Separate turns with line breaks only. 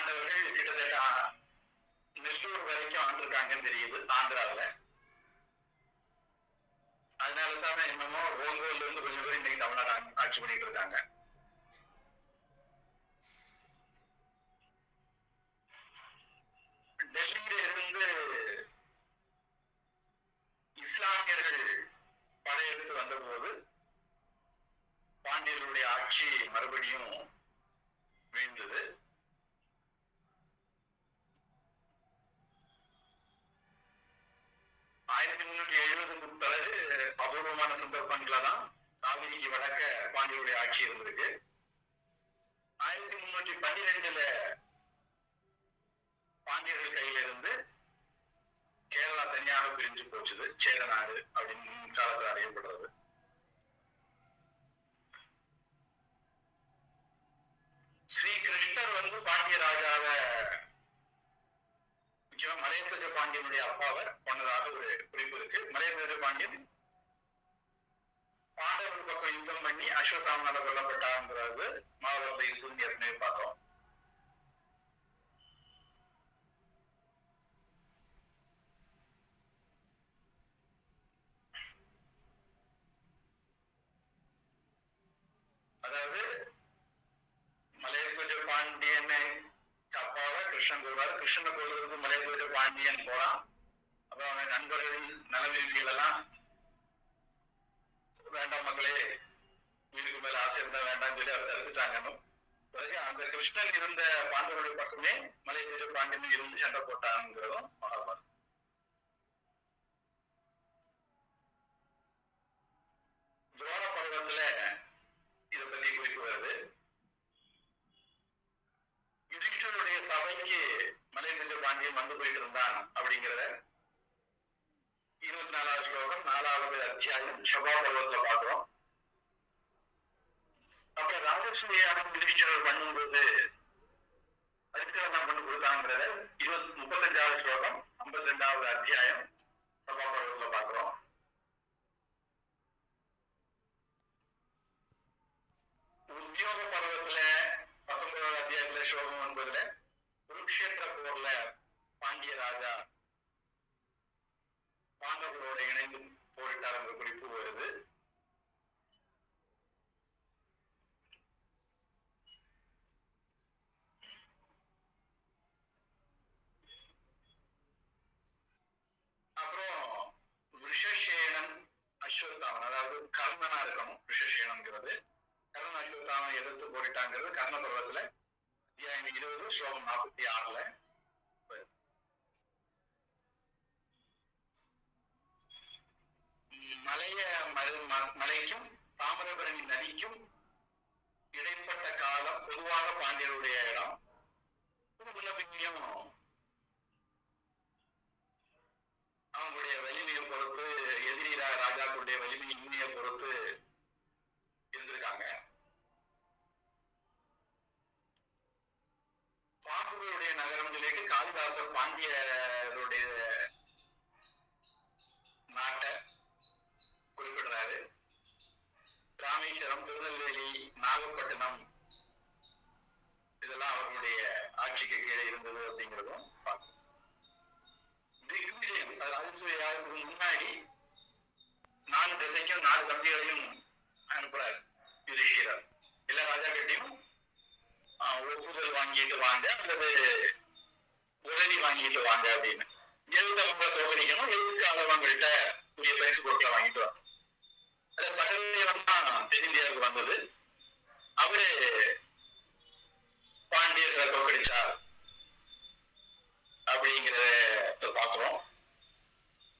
பாண்டவர்கள் கிட்டத்தட்ட நெல்லூர் வரைக்கும் ஆண்டிருக்காங்கன்னு தெரியுது ஆந்திராவில். அதனாலதான் என்னமோ ஓங்கோல்ல இருந்து கொஞ்சம் பேர் இன்னைக்கு தமிழ்நாடு ஆட்சி பண்ணிட்டு இருக்காங்க. டெல்லியில இருந்து இஸ்லாமியர்கள் படையெடுத்து வந்த போது பாண்டியர்களுடைய ஆட்சி மறுபடியும் வீழ்ந்தது. பிறகு அபூர்வமான சந்தர்ப்பங்கள தான் காவிரிக்கு வடக்க பாண்டியருடைய ஆட்சி இருந்திருக்கு. 1312 பாண்டியர்கள் கையில இருந்து கேரளா தனியாக பிரிஞ்சு போச்சுது. சேரநாடு அப்படின்னு காலத்தில் அறியப்படுறது. ஸ்ரீ கிருஷ்ணர் பாண்டிய ராஜாவை முக்கியமா மலையத்வஜ பாண்டியனுடைய அப்பாவை கொண்டதாக ஒரு குறிப்பு இருக்கு. மலையத்வஜ பாண்டியன் பாண்டவர்கள் பக்கம் யுத்தம் பண்ணி அஸ்வத்தாமனால கொல்லப்பட்டாங்கிறது மகாபாரத யுத்தம் ஏற்கனவே பார்த்தோம். அதாவது மலையத்வஜ பாண்டியனை அப்பாவை கிருஷ்ணன் கொள்வார். கிருஷ்ணனை கொள்வதற்கு மலையத்வஜ பாண்டியன் போறான். அப்புறம் அவன் நண்பர்கள் நலவிரும்பிகள் எல்லாம் வேண்டாம் மக்களே, வீட்டுக்கு மேல ஆசை இருந்தா வேண்டாம்னு சொல்லி அவர் தடுத்துட்டாங்கன்னு. பிறகு அந்த கிருஷ்ணன் இருந்த பாண்டவருடைய பக்கமே மலையத்வஜ பாண்டியன் இருந்து சண்டை போட்டாங்கிறதும் மகாபாரதம். துரோண பருவத்துல இதை பத்தி குறிப்பு வருது. யுதிஷ்டருடைய சபைக்கு மலையத்வஜ பாண்டியன் வந்து போயிட்டு இருந்தான் அப்படிங்கிறத 24வது ஸ்லோகம் 4வது அத்தியாயம் சபா பருவத்துல பாக்குறோம். அப்புறம் ராஜசூய யுதிஷ்டர் பண்ணும்போது அதிஷ்கரணம் பண்ணி கொடுத்தாங்கிறத 35வது ஸ்லோகம் 52வது அத்தியாயம் சபா பருவத்துல பாக்குறோம். உத்தியோக பருவத்துல 19வது அத்தியாயத்துல ஸ்லோகம் 9ல குருக்ஷேத்திர போர்ல பாண்டிய ராஜா பாண்டவர்களோட இணைந்து போரிட்டார் என்ற குறிப்பு வருது. அப்புறம் ரிஷசேனன் அஸ்வத்தாமன், அதாவது கர்ணனா இருக்கணும். ரிஷசேனங்கிறது கர்ணன் அஸ்வத்தாமனை எதிர்த்து போரிட்டாங்கிறது கர்ண பருவத்துல அத்தியாயம் 20 ஸ்லோகம் 46ல. மலைக்கும் தாமிரபரணி நதிக்கும் இடைப்பட்ட காலம் பொதுவாக பாண்டியருடைய இடம். முன்னபின்னையும் அவங்களுடைய வலிமையை பொறுத்து, எதிரி ராஜாக்களுடைய வலிமை இன்மையை பொறுத்து இருந்திருக்காங்க. பாண்டவருடைய நகரம் சொல்லிட்டு காளிதாசர் பாண்டியருடைய நாட்டை குறிப்பிடுறாரு. ராமேஸ்வரம், திருநெல்வேலி, நாகப்பட்டினம் இதெல்லாம் அவர்களுடைய ஆட்சிக்கு கீழே இருந்தது அப்படிங்கிறதும் பார்க்கணும். திக்விஜயம், ராஜசூயாவுக்கு முன்னாடி 4 திசைக்கும் 4 தம்பிகளையும் அனுப்புறாரு யுதிஷ்டிரர். எல்லா ராஜா கிட்டையும் ஒப்புதல் வாங்கிட்டு வாங்க அல்லது உதவி வாங்கிட்டு வாங்க அப்படின்னு. எதுக்கு அவங்க தோக்கடிக்கணும், எதுக்கு அவங்கள்ட்ட புதிய பரிசு பொருட்களை வாங்கிட்டு வாங்க. சகதேவன் தான் தென்னிந்தியாவுக்கு வந்தது. அவரு பாண்டியர்களை தோக்கடிச்சார் அப்படிங்கிறத பார்க்கிறோம்.